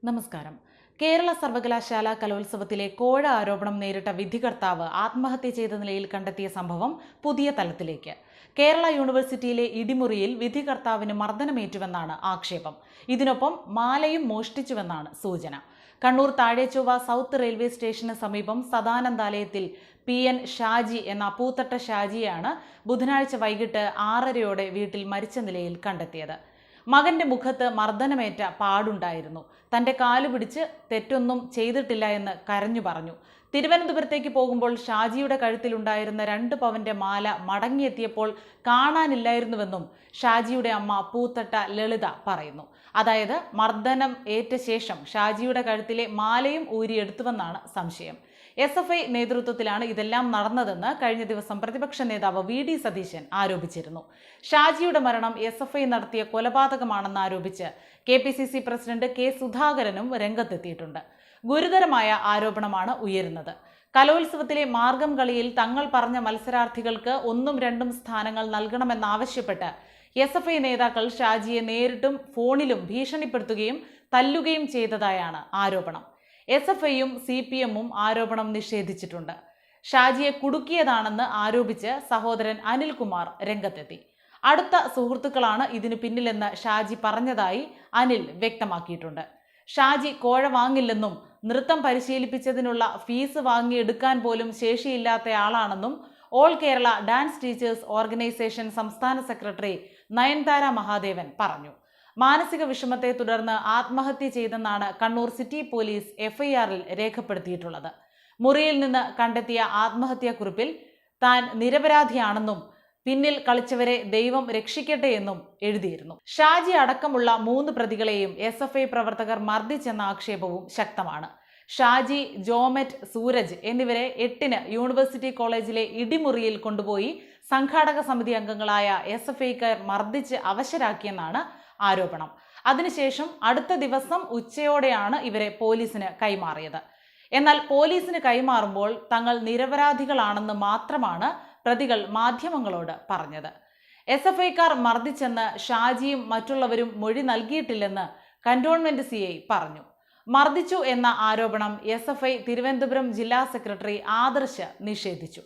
നമസ്കാരം. കേരള സർവകലാശാല കലോത്സവത്തിലെ കോഴ ആരോപണം നേരിട്ട വിധികർത്താവ് ആത്മഹത്യ ചെയ്ത നിലയിൽ കണ്ടെത്തിയ സംഭവം പുതിയ തലത്തിലേക്ക്. കേരള യൂണിവേഴ്സിറ്റിയിലെ ഇടിമുറിയിൽ വിധികർത്താവിന് മർദ്ദനമേറ്റുവെന്നാണ് ആക്ഷേപം. ഇതിനൊപ്പം മാലയും മോഷ്ടിച്ചുവെന്നാണ് സൂചന. കണ്ണൂർ താഴേച്ചൊവ്വ സൗത്ത് റെയിൽവേ സ്റ്റേഷന് സമീപം സദാനന്ദാലയത്തിൽ PN ഷാജി എന്ന പൂത്തട്ട ഷാജിയാണ് ബുധനാഴ്ച വൈകിട്ട് 6:30 വീട്ടിൽ മരിച്ച നിലയിൽ കണ്ടെത്തിയത്. മകന്റെ മുഖത്ത് മർദ്ദനമേറ്റ പാടുണ്ടായിരുന്നു. തന്റെ കാല് പിടിച്ച് തെറ്റൊന്നും ചെയ്തിട്ടില്ല എന്ന് കരഞ്ഞു പറഞ്ഞു. തിരുവനന്തപുരത്തേക്ക് പോകുമ്പോൾ ഷാജിയുടെ കഴുത്തിലുണ്ടായിരുന്ന 2 പവന്റെ മാല മടങ്ങിയെത്തിയപ്പോൾ കാണാനില്ലായിരുന്നുവെന്നും ഷാജിയുടെ അമ്മ പൂത്തട്ട ലളിത പറയുന്നു. അതായത് മർദ്ദനം ഏറ്റ ശേഷം ഷാജിയുടെ കഴുത്തിലെ മാലയും ഊരിയെടുത്തുവെന്നാണ് സംശയം. SFI നേതൃത്വത്തിലാണ് ഇതെല്ലാം നടന്നതെന്ന് കഴിഞ്ഞ ദിവസം പ്രതിപക്ഷ നേതാവ് VD സതീശൻ ആരോപിച്ചിരുന്നു. ഷാജിയുടെ മരണം SFI നടത്തിയ കൊലപാതകമാണെന്ന് ആരോപിച്ച് KPCC പ്രസിഡന്റ് K സുധാകരനും രംഗത്തെത്തിയിട്ടുണ്ട്. ഗുരുതരമായ ആരോപണമാണ് ഉയരുന്നത്. കലോത്സവത്തിലെ മാർഗം കളിയിൽ തങ്ങൾ പറഞ്ഞ മത്സരാർത്ഥികൾക്ക് 1ഉം 2ഉം സ്ഥാനങ്ങൾ നൽകണമെന്നാവശ്യപ്പെട്ട് SFI നേതാക്കൾ ഷാജിയെ നേരിട്ടും ഫോണിലും ഭീഷണിപ്പെടുത്തുകയും തല്ലുകയും ചെയ്തതായാണ് ആരോപണം. SFIയും CPMും ആരോപണം നിഷേധിച്ചിട്ടുണ്ട്. ഷാജിയെ കുടുക്കിയതാണെന്ന് ആരോപിച്ച് സഹോദരൻ അനിൽകുമാർ രംഗത്തെത്തി. അടുത്ത സുഹൃത്തുക്കളാണ് ഇതിനു പിന്നിലെന്ന് ഷാജി പറഞ്ഞതായി അനിൽ വ്യക്തമാക്കിയിട്ടുണ്ട്. ഷാജി കോഴ വാങ്ങില്ലെന്നും നൃത്തം പരിശീലിപ്പിച്ചതിനുള്ള ഫീസ് വാങ്ങിയെടുക്കാൻ പോലും ശേഷിയില്ലാത്തയാളാണെന്നും all Kerala dance teachers organisation സംസ്ഥാന സെക്രട്ടറി നയൻതാര മഹാദേവൻ പറഞ്ഞു. മാനസിക വിഷമത്തെ തുടർന്ന് ആത്മഹത്യ ചെയ്തെന്നാണ് കണ്ണൂർ സിറ്റി പോലീസ് FIRൽ രേഖപ്പെടുത്തിയിട്ടുള്ളത്. മുറിയിൽ നിന്ന് കണ്ടെത്തിയ ആത്മഹത്യാക്കുറിപ്പിൽ താൻ നിരപരാധിയാണെന്നും പിന്നിൽ കളിച്ചവരെ ദൈവം രക്ഷിക്കട്ടെ എന്നും എഴുതിയിരുന്നു. ഷാജി അടക്കമുള്ള 3 പ്രതികളെയും SFI പ്രവർത്തകർ മർദ്ദിച്ചെന്ന ആക്ഷേപവും ശക്തമാണ്. ഷാജി, ജോമെറ്റ്, സൂരജ് എന്നിവരെ 8-ന് യൂണിവേഴ്സിറ്റി കോളേജിലെ ഇടിമുറിയിൽ കൊണ്ടുപോയി സംഘാടക സമിതി അംഗങ്ങളായ SFIക്കാർ മർദ്ദിച്ച് അവശരാക്കിയെന്നാണ് ആരോപണം. അതിനുശേഷം അടുത്ത ദിവസം ഉച്ചയോടെയാണ് ഇവരെ പോലീസിന് കൈമാറിയത്. എന്നാൽ പോലീസിന് കൈമാറുമ്പോൾ തങ്ങൾ നിരപരാധികളാണെന്ന് മാത്രമാണ് പ്രതികൾ മാധ്യമങ്ങളോട് പറഞ്ഞത്. SFIക്കാർ മർദ്ദിച്ചെന്ന് ഷാജിയും മറ്റുള്ളവരും മൊഴി നൽകിയിട്ടില്ലെന്ന് കന്റോൺമെന്റ് CI പറഞ്ഞു. മർദ്ദിച്ചു എന്ന ആരോപണം SFI തിരുവനന്തപുരം ജില്ലാ സെക്രട്ടറി ആദർശ് നിഷേധിച്ചു.